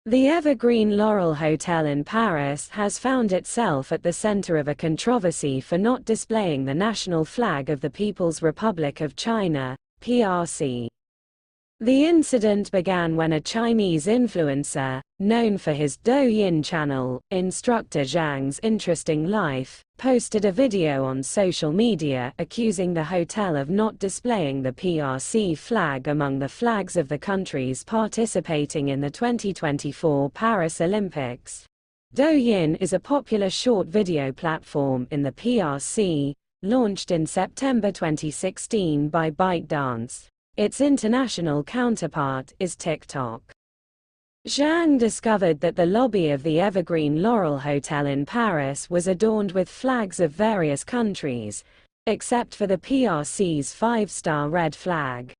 The Evergreen Laurel Hotel in Paris has found itself at the center of a controversy for not displaying the national flag of the People's Republic of China, PRC. The incident began when a Chinese influencer, known for his Douyin channel, Instructor Zhang's Interesting Life, posted a video on social media accusing the hotel of not displaying the PRC flag among the flags of the countries participating in the 2024 Paris Olympics. Douyin is a popular short video platform in the PRC, launched in September 2016 by ByteDance. Its international counterpart is TikTok. Zhang discovered that the lobby of the Evergreen Laurel Hotel in Paris was adorned with flags of various countries, except for the PRC's 5-star red flag.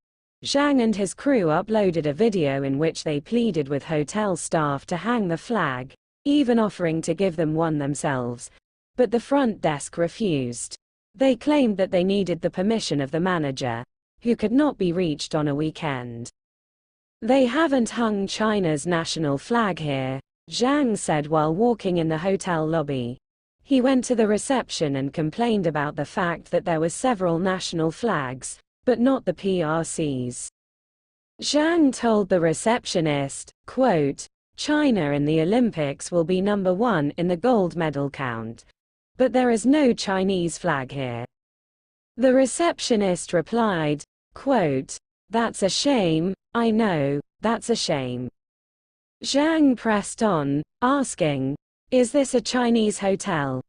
Zhang and his crew uploaded a video in which they pleaded with hotel staff to hang the flag, even offering to give them one themselves, but the front desk refused. They claimed that they needed the permission of the manager, who could not be reached on a weekend. "They haven't hung China's national flag here," Zhang said while walking in the hotel lobby. He went to the reception and complained about the fact that there were several national flags, but not the PRC's. Zhang told the receptionist, quote, "China in the Olympics will be number 1 in the gold medal count. But there is no Chinese flag here." The receptionist replied, quote, "That's a shame, I know, that's a shame." Zhang pressed on, asking, "Is this a Chinese hotel?"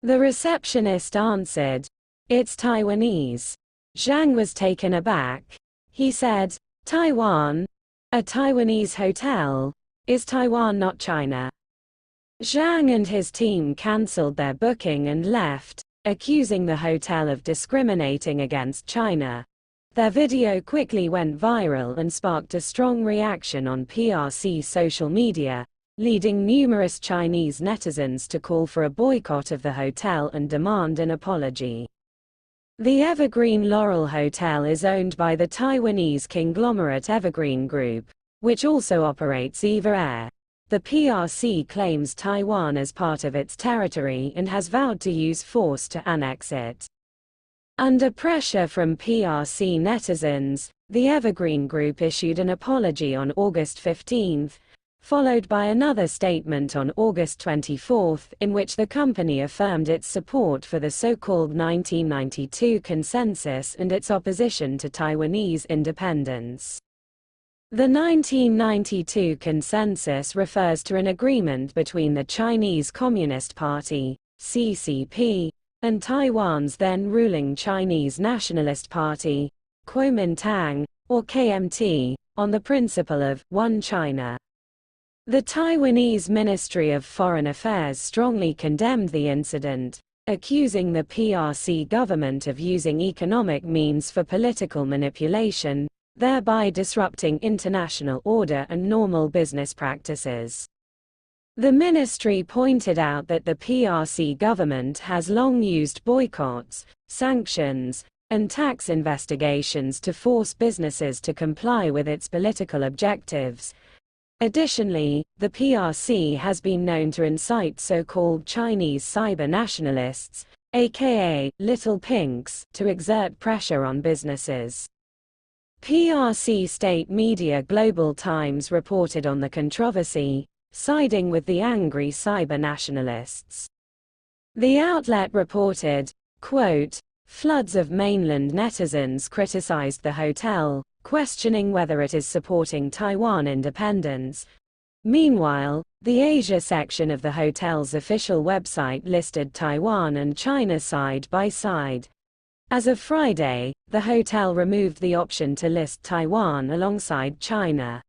The receptionist answered, "It's Taiwanese." Zhang was taken aback. He said, "Taiwan? A Taiwanese hotel? Is Taiwan not China?" Zhang and his team cancelled their booking and left, accusing the hotel of discriminating against China. Their video quickly went viral and sparked a strong reaction on PRC social media, leading numerous Chinese netizens to call for a boycott of the hotel and demand an apology. The Evergreen Laurel Hotel is owned by the Taiwanese conglomerate Evergreen Group, which also operates EVA Air. The PRC claims Taiwan as part of its territory and has vowed to use force to annex it. Under pressure from PRC netizens, the Evergreen Group issued an apology on August 15, followed by another statement on August 24 in which the company affirmed its support for the so-called 1992 consensus and its opposition to Taiwanese independence. The 1992 consensus refers to an agreement between the Chinese Communist Party, CCP, and Taiwan's then-ruling Chinese Nationalist Party, Kuomintang, or KMT, on the principle of one China. The Taiwanese Ministry of Foreign Affairs strongly condemned the incident, accusing the PRC government of using economic means for political manipulation, thereby disrupting international order and normal business practices. The ministry pointed out that the PRC government has long used boycotts, sanctions, and tax investigations to force businesses to comply with its political objectives. Additionally, the PRC has been known to incite so-called Chinese cyber-nationalists, aka Little Pinks, to exert pressure on businesses. PRC state media Global Times reported on the controversy, siding with the angry cyber-nationalists. The outlet reported, quote, "Floods of mainland netizens criticized the hotel, questioning whether it is supporting Taiwan independence." Meanwhile, the Asia section of the hotel's official website listed Taiwan and China side by side. As of Friday, the hotel removed the option to list Taiwan alongside China.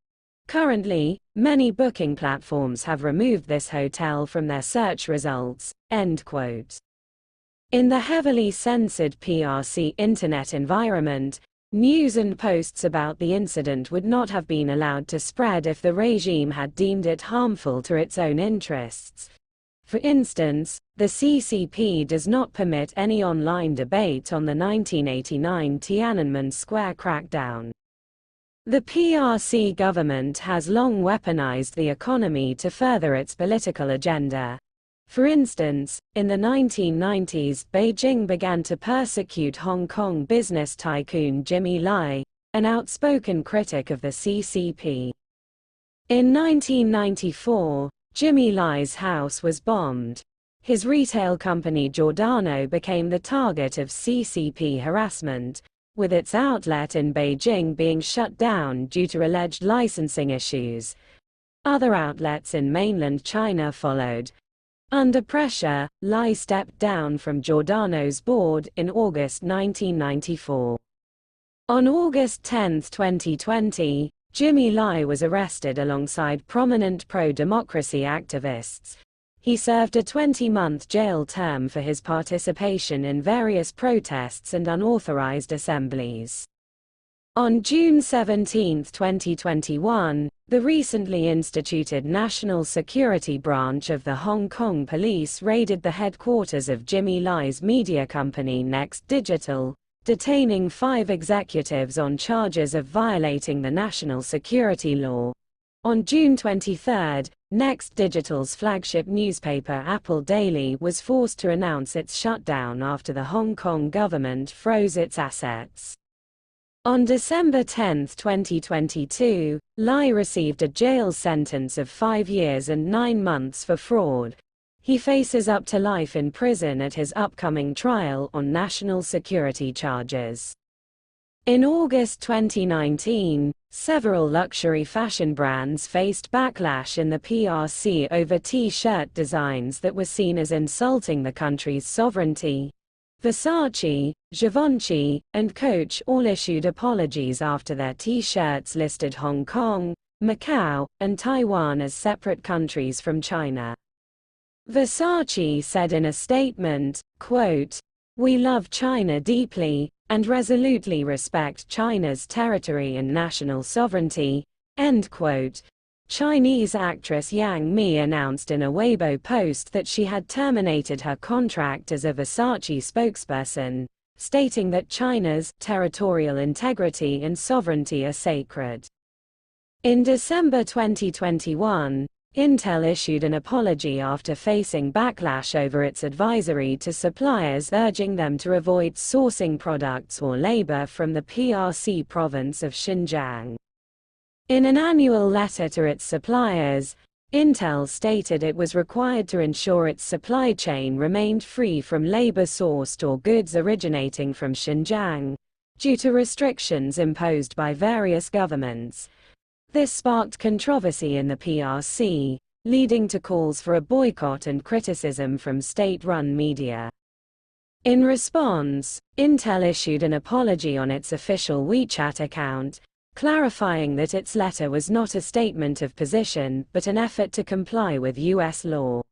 Currently, many booking platforms have removed this hotel from their search results. End quote. In the heavily censored PRC internet environment, news and posts about the incident would not have been allowed to spread if the regime had deemed it harmful to its own interests. For instance, the CCP does not permit any online debate on the 1989 Tiananmen Square crackdown. The PRC government has long weaponized the economy to further its political agenda. For instance, in the 1990s, Beijing began to persecute Hong Kong business tycoon Jimmy Lai, an outspoken critic of the CCP. In 1994, Jimmy Lai's house was bombed. His retail company Giordano became the target of CCP harassment, with its outlet in Beijing being shut down due to alleged licensing issues. Other outlets in mainland China followed. Under pressure, Lai stepped down from Giordano's board in August 1994. On August 10, 2020, Jimmy Lai was arrested alongside prominent pro-democracy activists. He served a 20-month jail term for his participation in various protests and unauthorized assemblies. On June 17, 2021, the recently instituted National Security Branch of the Hong Kong Police raided the headquarters of Jimmy Lai's media company Next Digital, detaining 5 executives on charges of violating the national security law. On June 23, Next Digital's flagship newspaper Apple Daily was forced to announce its shutdown after the Hong Kong government froze its assets. On December 10, 2022, Lai received a jail sentence of 5 years and 9 months for fraud. He faces up to life in prison at his upcoming trial on national security charges. In August 2019, several luxury fashion brands faced backlash in the PRC over T-shirt designs that were seen as insulting the country's sovereignty. Versace, Givenchy, and Coach all issued apologies after their T-shirts listed Hong Kong, Macau, and Taiwan as separate countries from China. Versace said in a statement, quote, "We love China deeply, and resolutely respect China's territory and national sovereignty," end quote. Chinese actress Yang Mi announced in a Weibo post that she had terminated her contract as a Versace spokesperson, stating that China's territorial integrity and sovereignty are sacred. In December 2021, Intel issued an apology after facing backlash over its advisory to suppliers urging them to avoid sourcing products or labor from the PRC province of Xinjiang. In an annual letter to its suppliers, Intel stated it was required to ensure its supply chain remained free from labor sourced or goods originating from Xinjiang, due to restrictions imposed by various governments. This sparked controversy in the PRC, leading to calls for a boycott and criticism from state-run media. In response, Intel issued an apology on its official WeChat account, clarifying that its letter was not a statement of position but an effort to comply with U.S. law.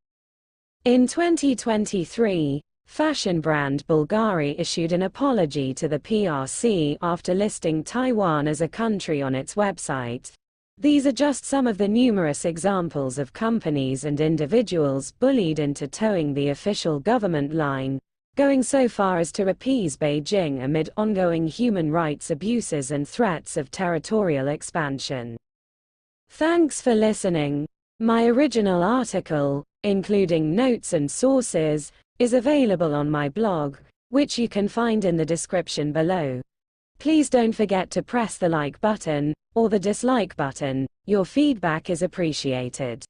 In 2023, fashion brand Bulgari issued an apology to the PRC after listing Taiwan as a country on its website. These are just some of the numerous examples of companies and individuals bullied into towing the official government line, going so far as to appease Beijing amid ongoing human rights abuses and threats of territorial expansion. Thanks for listening. My original article, including notes and sources, is available on my blog, which you can find in the description below. Please don't forget to press the like button, or the dislike button. Your feedback is appreciated.